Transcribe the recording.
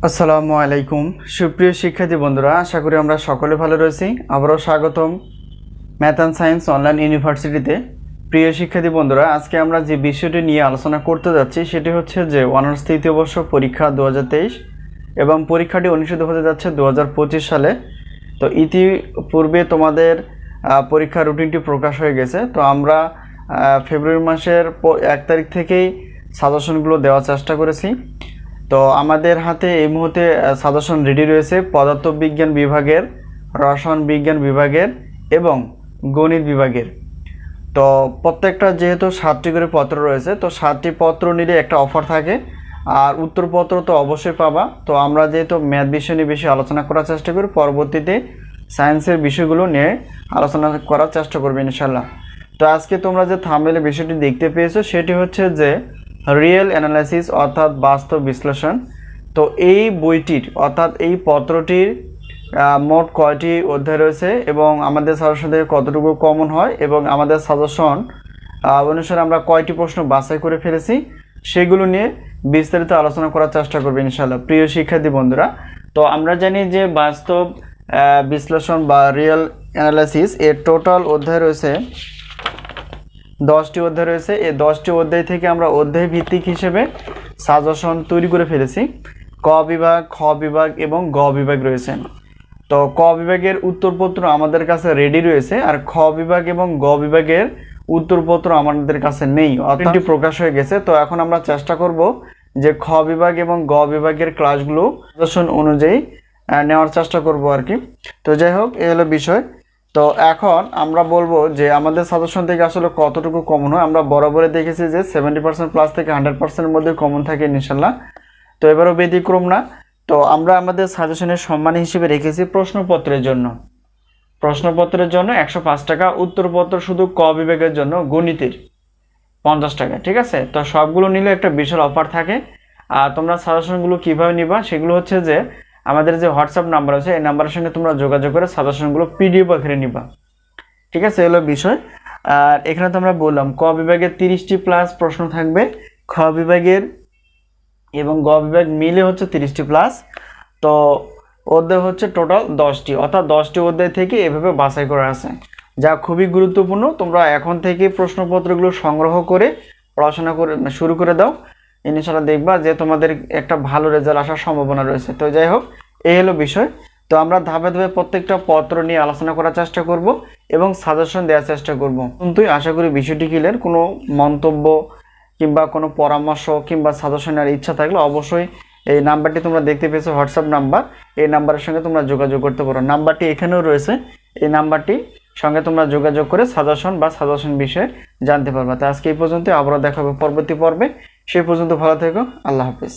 আসসালামু আলাইকুম সুপ্রিয় শিক্ষার্থী বন্ধুরা, আশা করি আমরা সকলে ভালো রয়েছি। আবারও স্বাগতম ম্যাথ অ্যান্ড সায়েন্স অনলাইন ইউনিভার্সিটিতে। প্রিয় শিক্ষার্থী বন্ধুরা, আজকে আমরা যে বিষয়টি নিয়ে আলোচনা করতে যাচ্ছি সেটি হচ্ছে যে অনার্স তৃতীয় বর্ষ পরীক্ষা 2023 এবং পরীক্ষাটি অনুষ্ঠিত হতে যাচ্ছে 2025 সালে। তো ইতিপূর্বে তোমাদের পরীক্ষার রুটিনটি প্রকাশ হয়ে গেছে। তো আমরা ফেব্রুয়ারি মাসের 1 তারিখ থেকেই সাজেশনগুলো দেওয়ার চেষ্টা করেছি। তো আমাদের হাতে এই মুহূর্তে সাজেশন রেডি রয়েছে পদার্থবিজ্ঞান বিভাগের, রসায়ন বিজ্ঞান বিভাগের এবং গণিত বিভাগের। তো প্রত্যেকটা যেহেতু 7টি করে পত্র রয়েছে, তো 7টি পত্র নিলে একটা অফার থাকে, আর উত্তরপত্র তো অবশ্যই পাবা। তো আমরা যেহেতু ম্যাথ বিষয় নিয়ে বেশি আলোচনা করার চেষ্টা করি, পরবর্তীতে সায়েন্সের বিষয়গুলো নিয়ে আলোচনা করার চেষ্টা করবে ইনশাল্লাহ। তো আজকে তোমরা যে থাম্বনেলে বিষয়টি দেখতে পেয়েছো সেটি হচ্ছে যে রিয়েল অ্যানালাইসিস অর্থাৎ বাস্তব বিশ্লেষণ। তো এই বইটির অর্থাৎ এই পত্রটির মোট কয়টি অধ্যায় রয়েছে এবং আমাদের সাজেশন থেকে কতটুকু কমন হয় এবং আমাদের সাজেশন অনুসারে আমরা কয়টি প্রশ্ন বাছাই করে ফেলেছি সেগুলো নিয়ে বিস্তারিত আলোচনা করার চেষ্টা করবে ইনশাআল্লাহ। প্রিয় শিক্ষার্থী বন্ধুরা, তো আমরা জানি যে বাস্তব বিশ্লেষণ বা রিয়েল অ্যানালাইসিস এর টোটাল অধ্যায় রয়েছে 10টি অধ্যায় রয়েছে। এই 10টি অধ্যায় থেকে আমরা অধ্যায় ভিত্তিক হিসেবে সাজেশন তৈরি করে ফেলেছি। ক বিভাগ, খ বিভাগ এবং গ বিভাগ রয়েছে। তো ক বিভাগের উত্তরপত্র আমাদের কাছে রেডি রয়েছে, আর খ বিভাগ এবং গ বিভাগের উত্তরপত্র আমাদের কাছে নেই, অর্থাৎ প্রকাশ হয়ে গেছে। তো এখন আমরা চেষ্টা করব যে খ বিভাগ এবং গ বিভাগের ক্লাসগুলো সাজেশন অনুযায়ী নেওয়ার চেষ্টা করব আর কি। তো যাই হোক, এই হলো বিষয়। তো এখন আমরা বলবো যে আমাদের সাজেশন থেকে আসলে কতটুকু কমন হয়। আমরা বরাবরই দেখেছি যে 70% প্লাস থেকে 100%-এর মধ্যে কমন থাকে ইনশাল্লাহ। তো এবারও ব্যতিক্রম না। তো আমরা আমাদের সাজেশনের সম্মান হিসেবে রেখেছি প্রশ্নপত্রের জন্য 105 টাকা, উত্তরপত্র শুধু ক বিভাগের জন্য গণিতের 50 টাকা, ঠিক আছে। তো সবগুলো নিলে একটা বিশাল অফার থাকে। আর তোমরা সাজেশনগুলো কীভাবে নিবা সেগুলো হচ্ছে যে আমাদের যে হোয়াটসঅ্যাপ নাম্বার আছে এই নাম্বারের সঙ্গে তোমরা যোগাযোগ করে সাজেশনগুলো পিডিএফ আকারে নিবা, ঠিক আছে। এলো বিষয়। আর এখানে তো আমরা বললাম ক বিভাগের 30টি প্লাস প্রশ্ন থাকবে, খ বিভাগের এবং গ বিভাগ মিলে হচ্ছে 30টি প্লাস। তো অধ্যায় হচ্ছে টোটাল 10টি, অর্থাৎ 10টি অধ্যায় থেকে এভাবে বাছাই করা আছে, যা খুবই গুরুত্বপূর্ণ। তোমরা এখন থেকে প্রশ্নপত্রগুলো সংগ্রহ করে পড়াশোনা করে শুরু করে দাও, ইনশাআল্লাহ দেখবা যে তোমাদের একটা ভালো রেজাল্ট আসার সম্ভাবনা রয়েছে। তো যাই হোক, এই হলো বিষয়। তো আমরা ধাপে ধাপে প্রত্যেকটা পত্র নিয়ে আলোচনা করার চেষ্টা করব এবং সাজেশন দেওয়ার চেষ্টা করব। কিন্তু আশা করি বিষয়টি ক্লিয়ার। কোনো মন্তব্য কিংবা কোনো পরামর্শ কিংবা সাজেশনের ইচ্ছা থাকলে অবশ্যই এই নাম্বারটি তোমরা দেখতে পেয়েছো হোয়াটসঅ্যাপ নাম্বার, এই নাম্বারের সঙ্গে তোমরা যোগাযোগ করতে পারো। নাম্বারটি এখানেও রয়েছে, এই নাম্বারটি সঙ্গে তোমরা যোগাযোগ করে সাজেশন বা সাজেশন বিষয়ে জানতে পারবে। তো আজকে এই পর্যন্ত, আবারও দেখা হবে পরবর্তী পর্বে। সেই পর্যন্ত ভালো থেকো, আল্লাহ হাফিজ।